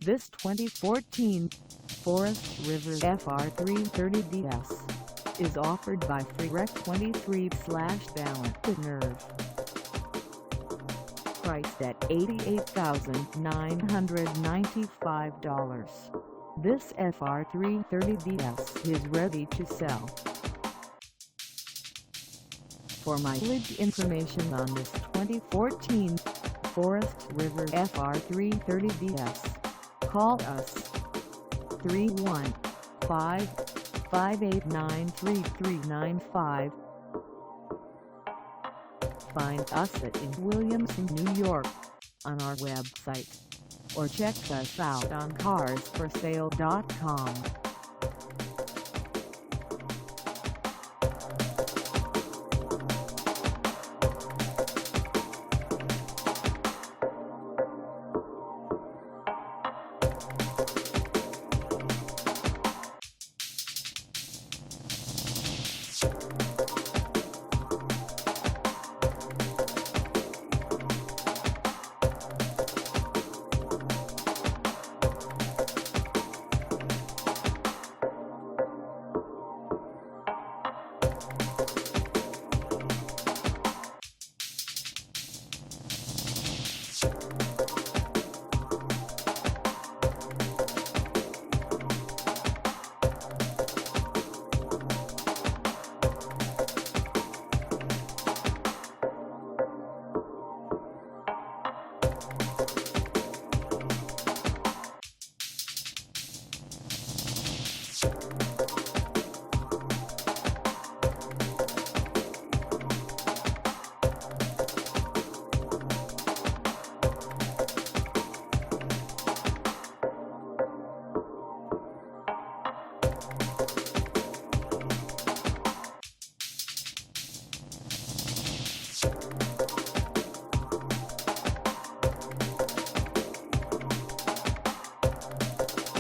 This 2014 Forest River FR3 30DS is offered by FreeRek 23/ballantynerv. Priced at $88,995, this FR3 30DS is ready to sell. For mileage information on this 2014 Forest River FR3 30DS, call us 315-589-3395. Find us in Williamson, New York, on our website, or check us out on carsforsale.com.